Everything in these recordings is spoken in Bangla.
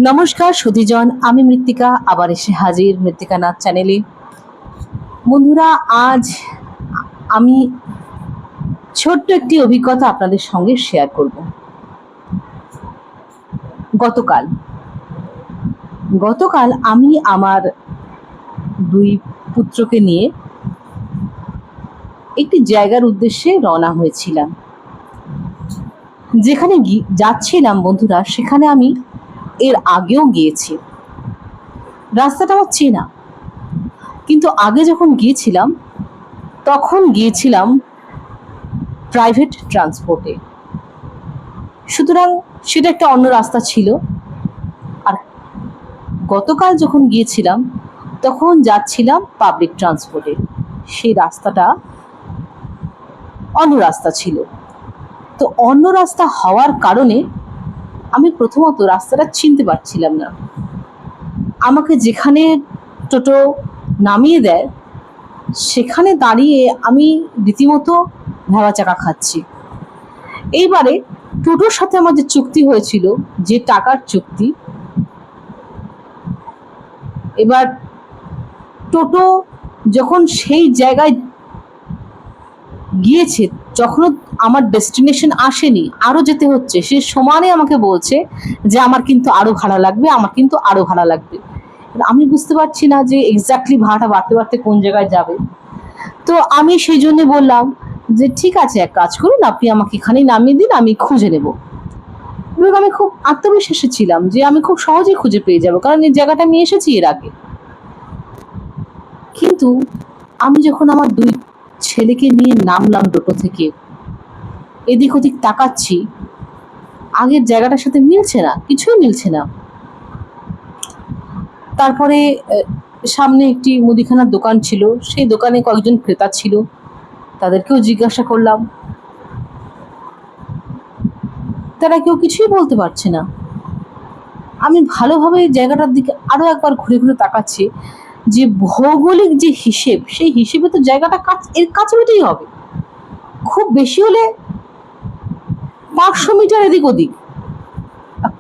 নমস্কার সুধীজন, আমি মৃত্তিকা আবার এসে হাজির মৃত্তিকা নাথ চ্যানেলে। বন্ধুরা, আজ আমি ছোট্ট একটি অভিজ্ঞতা আপনাদের সঙ্গে শেয়ার করব। গতকাল আমি আমার দুই পুত্রকে নিয়ে একটি জায়গার উদ্দেশ্যে রওনা হয়েছিলাম। যেখানে যাচ্ছিলাম বন্ধুরা, সেখানে আমি এর আগেও গিয়েছি। রাস্তাটা আমার চেনা, কিন্তু আগে যখন গিয়েছিলাম তখন গিয়েছিলাম প্রাইভেট ট্রান্সপোর্টে, সুতরাং সেটা একটা অন্য রাস্তা ছিল। আর গতকাল যখন গিয়েছিলাম তখন যাচ্ছিলাম পাবলিক ট্রান্সপোর্টে, সেই রাস্তাটা অন্য রাস্তা ছিল। তো অন্য রাস্তা হওয়ার কারণে আমি প্রথমত রাস্তাটা চিনতে পারছিলাম না। আমাকে যেখানে টোটো নামিয়ে দেয় সেখানে দাঁড়িয়ে আমি রীতিমতো ভ্যাবাচাকা খাচ্ছি। এইবারে টোটোর সাথে আমার যে চুক্তি হয়েছিল, যে টাকার চুক্তি, এবার টোটো যখন সেই জায়গায় গিয়েছে, যখন আমার ডেস্টিনেশন আসেনি, আরো যেতে হচ্ছে, সে সমানে আমাকে বলছে যে আমার কিন্তু আরো ভাড়া লাগবে, আমার কিন্তু আরো ভাড়া লাগবে। আমি বুঝতে পারছি না যে এক্স্যাক্টলি ভাড়াটা বাড়তে বাড়তে কোন জায়গায় যাবে। তো আমি সেই জন্য বললাম যে ঠিক আছে, এক কাজ করুন, আপনি আমাকে এখানেই নামিয়ে দিন, আমি খুঁজে নেব। এবং আমি খুব আত্মবিশ্বাসী ছিলাম যে আমি খুব সহজেই খুঁজে পেয়ে যাব, কারণ এই জায়গাটা আমি এসেছি এর আগে। কিন্তু আমি যখন আমার দুই ছেলেকে নিয়ে নামলাম টোটো থেকে, এদিক ওদিক তাকাচ্ছি, আগের জায়গাটার সাথে মিলছে না, কিছুই মিলছে না। তারপরে সামনে একটি মুদিখানার দোকান ছিল, সেই দোকানে কয়েকজন ক্রেতা ছিল, তাদেরকেও জিজ্ঞাসা করলাম, তারা কেউ কিছুই বলতে পারছে না। আমি ভালোভাবে জায়গাটার দিকে আরো একবার ঘুরে ঘুরে তাকাচ্ছি, যে ভৌগোলিক যে হিসেব, সেই হিসেবে তো জায়গাটা এর কাছাকাছি হবে, খুব বেশি হলে 500 মিটার এদিক ওদিক,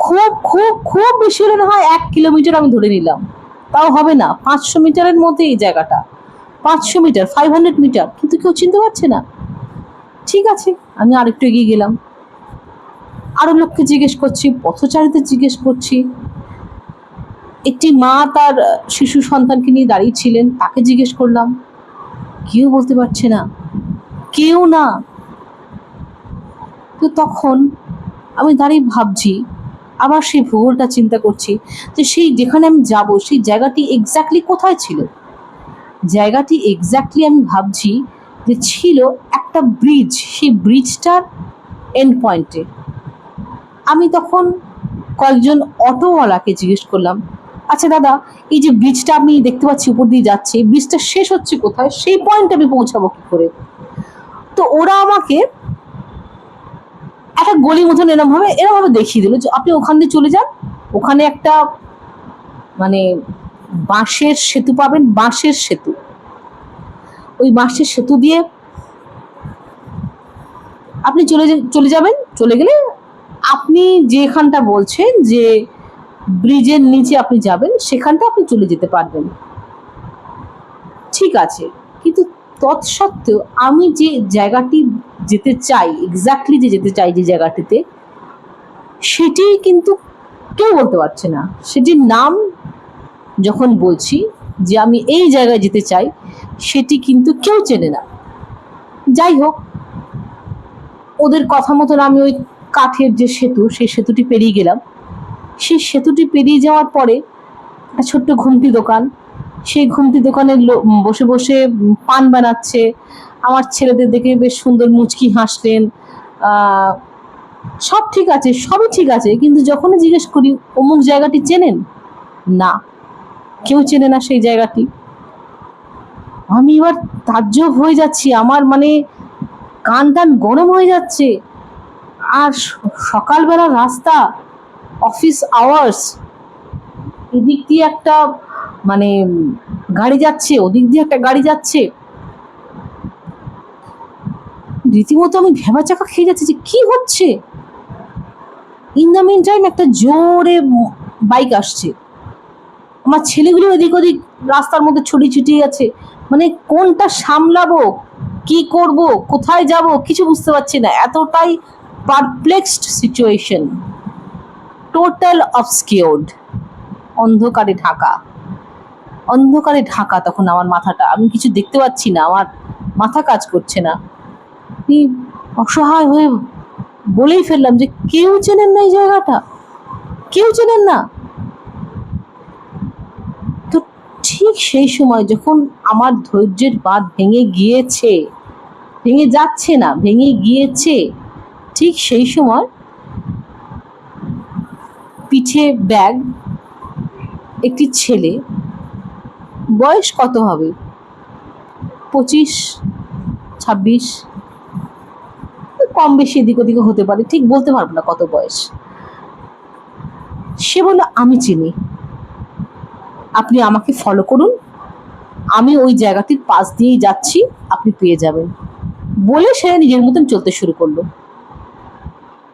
খুব খুব খুব বেশি হলে না হয় 1 কিলোমিটার আমি ধরে নিলাম, তাও হবে না। 500 মিটারের মধ্যে এই জায়গাটা, 500 মিটার, 500 মিটার, কিন্তু কেউ চিনতে পারছে না। ঠিক আছে, আমি আরেকটু এগিয়ে গেলাম, আরো লোককে জিজ্ঞেস করছি, পথচারীদের জিজ্ঞেস করছি। একটি মা তার শিশু সন্তানকে নিয়ে দাঁড়িয়ে ছিলেন, তাকে জিজ্ঞেস করলাম, কেউ বলতে পারছে না, কেউ না। তো তখন আমি দাঁড়িয়ে ভাবছি, আবার সেই ভূগোলটা চিন্তা করছি, যে সেই যেখানে আমি যাব সেই জায়গাটি এক্স্যাক্টলি কোথায় ছিল। জায়গাটি এক্স্যাক্টলি আমি ভাবছি যে ছিল একটা ব্রিজ, সেই ব্রিজটার এন্ড পয়েন্টে। আমি তখন কয়েকজন অটোওয়ালাকে জিজ্ঞেস করলাম, আচ্ছা দাদা, এই যে ব্রিজটা আপনি দেখতে পাচ্ছি উপর দিয়ে যাচ্ছে, ব্রিজটা শেষ হচ্ছে কোথায়, সেই পয়েন্টে আমি পৌঁছাবো কি করে? তো ওরা আমাকে একটা গলি মতন এরমভাবে দেখিয়ে দিল যে আপনি ওখান দিয়ে চলে যান, ওখানে একটা মানে বাঁশের সেতু পাবেন, বাঁশের সেতু, ওই বাঁশের সেতু দিয়ে আপনি চলে যাবেন। চলে গেলে আপনি যেখানটা বলছেন যে ব্রিজের নিচে আপনি যাবেন, সেখানটা আপনি চলে যেতে পারবেন। ঠিক আছে, কিন্তু তৎসত্ত্বেও আমি যে জায়গাটি যেতে চাই, এক্স্যাক্টলি যে যেতে চাই যে জায়গাটিতে, সেটি কিন্তু কেউ বলতে পারছে না। সেটির নাম যখন বলছি যে আমি এই জায়গায় যেতে চাই, সেটি কিন্তু কেউ চেনে না। যাই হোক, ওদের কথা মতন আমি ওই কাঠের যে সেতু, সেই সেতুটি পেরিয়ে গেলাম। সেই সেতুটি পেরিয়ে যাওয়ার পরে একটা ছোট্ট ঘুমটি দোকান, সেই ঘুমটি দোকানে বসে বসে পান বানাচ্ছে। আমার ছেলেদের দেখে বেশ সুন্দর মুচকি হাসলেন। সব ঠিক আছে, সবই ঠিক আছে, কিন্তু যখনই জিজ্ঞেস করি অমুক জায়গাটি চেনেন, না, কেউ চেনে না সেই জায়গাটি। আমি এবার তাজ্জব হয়ে যাচ্ছি, আমার মানে কান টান গরম হয়ে যাচ্ছে। আর সকালবেলা রাস্তা, অফিস আওয়ার্স, এদিক দিয়ে একটা মানে গাড়ি যাচ্ছে, ওদিক দিয়ে একটা গাড়ি যাচ্ছে, রীতিমতো আমি ভ্যাবাচাকা খেয়ে যাচ্ছি যে কি হচ্ছে। ইন দ্য মিন টাইম একটা জোরে বাইক আসছে, আমার ছেলেগুলো এদিক ওদিক রাস্তার মধ্যে ছড়িয়ে ছিটিয়ে আছে, মানে কোনটা সামলাবো, কি করব, কোথায় যাব কিছু বুঝতে পারছি না, এতটাই পারপ্লেক্সড সিচুয়েশন, টোটাল অবস্কিউরড, অন্ধকারে ঢাকা, অন্ধকারে ঢাকা। তখন আমার মাথাটা, আমি কিছু দেখতে পাচ্ছি না, আমার মাথা কাজ করছে না। আমি অসহায় হয়ে বলেই ফেললাম যে কেউ চেনেন না এই জায়গাটা, কেউ চেনেন না। তো ঠিক সেই সময় যখন আমার ধৈর্যের বাঁধ ভেঙে গিয়েছে, ভেঙে যাচ্ছে না, ভেঙে গিয়েছে, ঠিক সেই সময় পিঠে ব্যাগ, একটি ছেলে, বয়স কত হবে, 25-26, কম বেশি এদিক ওদিকে হতে পারে, ঠিক বলতে পারবো না কত বয়স। সে বলল আমি চিনি, আপনি আমাকে ফলো করুন, আমি ওই জায়গাটির পাশ দিয়েই যাচ্ছি, আপনি পেয়ে যাবেন। বলে সে নিজের মতন চলতে শুরু করলো,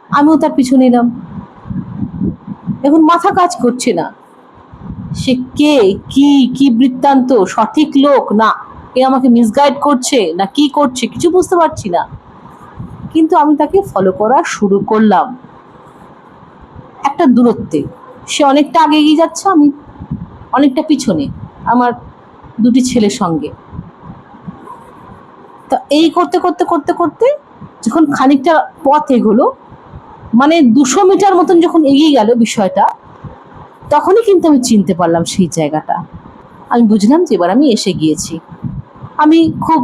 আমিও তার পিছু নিলাম। এখন মাথা কাজ করছে না, সে কে, কি কি বৃত্তান্ত, সঠিক লোক না এ আমাকে মিসগাইড করছে না কি করছে কিছু বুঝতে পারছি না, কিন্তু আমি তাকে ফলো করা শুরু করলাম একটা দূরত্বে। সে অনেকটা আগে এগিয়ে যাচ্ছে, আমি অনেকটা পিছনে আমার দুটি ছেলের সঙ্গে। তা এই করতে করতে করতে করতে যখন খানিকটা পথ এগোলো, মানে 200 মিটার মতন যখন এগিয়ে গেল বিষয়টা, তখনই কিন্তু আমি চিনতে পারলাম সেই জায়গাটা। আমি বুঝলাম যে এবার আমি এসে গিয়েছি। আমি খুব,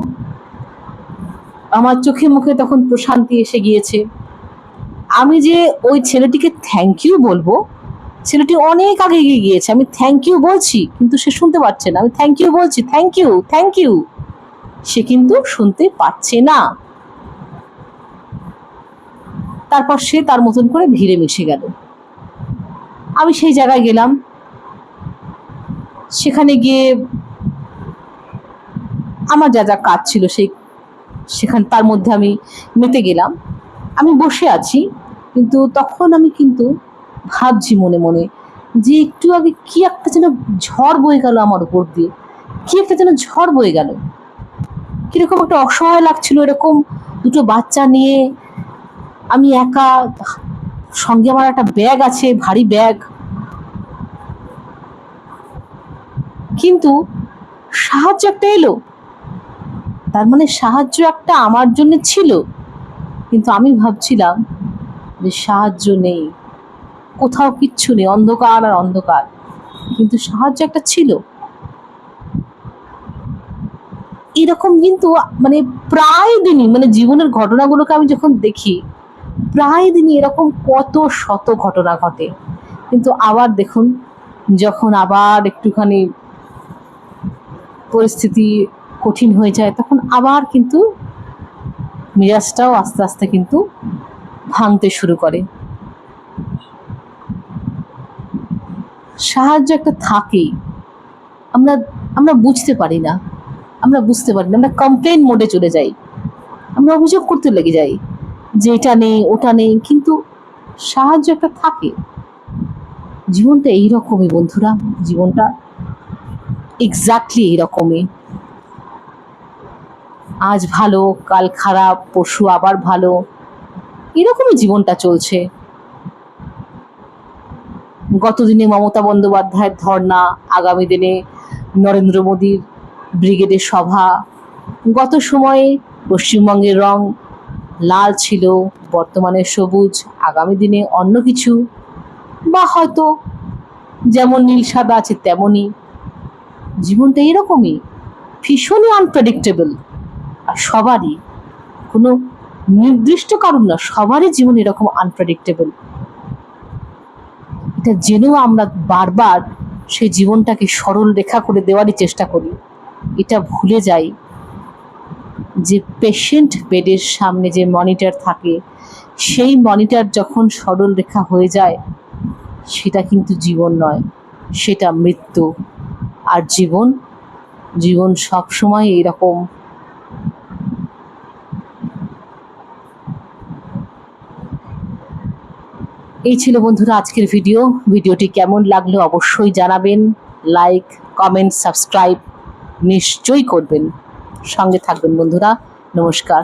আমার চোখে মুখে তখন প্রশান্তি এসে গিয়েছে। আমি যে ওই ছেলেটিকে থ্যাংক ইউ বলবো, ছেলেটি অনেক আগে এগিয়ে গিয়েছে, আমি থ্যাংক ইউ বলছি কিন্তু সে শুনতে পাচ্ছে না, আমি থ্যাংক ইউ বলছি, থ্যাংক ইউ থ্যাংক ইউ, সে কিন্তু শুনতে পাচ্ছে না। তারপর সে তার মতন করে ভিড়ে মিশে গেল। আমি সেই জায়গায় গেলাম, সেখানে গিয়ে আমার যা যা কাজ ছিল তার মধ্যে আমি মেতে গেলাম। আমি বসে আছি, কিন্তু তখন আমি কিন্তু ভাবছি মনে মনে যে একটু আগে কি একটা যেন ঝড় বয়ে গেল আমার উপর দিয়ে, কি একটা যেন ঝড় বয়ে গেল, কিরকম একটা অসহায় লাগছিল। এরকম দুটো বাচ্চা নিয়ে আমি একা, সঙ্গে আমার একটা ব্যাগ আছে, ভারী ব্যাগ, কিন্তু সাহায্য একটা এলো, তার মানে সাহায্য একটা আমার জন্য ছিল। কিন্তু আমি ভাবছিলাম যে সাহায্য নেই, কোথাও কিচ্ছু নেই, অন্ধকার আর অন্ধকার, কিন্তু সাহায্য একটা ছিল। এরকম কিন্তু মানে প্রায় দিনই, মানে জীবনের ঘটনাগুলোকে আমি যখন দেখি, প্রায় দিনই এরকম কত শত ঘটনা ঘটে। কিন্তু আবার দেখুন, যখন আবার একটুখানি পরিস্থিতি কঠিন হয়ে যায়, তখন আবার কিন্তু মেজাজটাও আস্তে আস্তে কিন্তু ভাঙতে শুরু করে। সাহায্য একটা থাকেই, আমরা আমরা বুঝতে পারি না, আমরা কমপ্লেন মোডে চলে যাই, আমরা অভিযোগ করতে লেগে যাই যে এটা নেই ওটা নেই, কিন্তু সাহায্য একটা থাকে। জীবনটা এইরকমই বন্ধুরা, জীবনটা এক্স্যাক্টলি এইরকমই। আজ ভালো, কাল খারাপ, পরশু আবার ভালো, এরকমই জীবনটা চলছে। গতদিনে মমতা বন্দ্যোপাধ্যায়ের ধর্ণা, আগামী দিনে নরেন্দ্র মোদীর ব্রিগেডের সভা। গত সময়ে পশ্চিমবঙ্গের রং লাল ছিল, বর্তমানে সবুজ, আগামী দিনে অন্য কিছু, বা হয়তো যেমন নীল সাদা আছে তেমনই। জীবনটা এরকমই, ভীষণই আনপ্রেডিক্টেবল। আর সবারই, কোনো নির্দিষ্ট কারণ না, সবারই জীবন এরকম আনপ্রেডিক্টেবল। এটা জেনেও আমরা বারবার সেই জীবনটাকে সরল রেখা করে দেওয়ারই চেষ্টা করি। এটা ভুলে যাই যে পেশেন্ট বেডের সামনে যে মনিটর থাকে, সেই মনিটর যখন সরল রেখা হয়ে যায়, সেটা কিন্তু জীবন নয়, সেটা মৃত্যু। আর জীবন সবসময় এরকম এই ছিল বন্ধুরা আজকের ভিডিওটি কেমন লাগলো অবশ্যই জানাবেন। লাইক, কমেন্ট, সাবস্ক্রাইব নিশ্চয়ই করবেন। সঙ্গে থাকবেন বন্ধুরা। নমস্কার।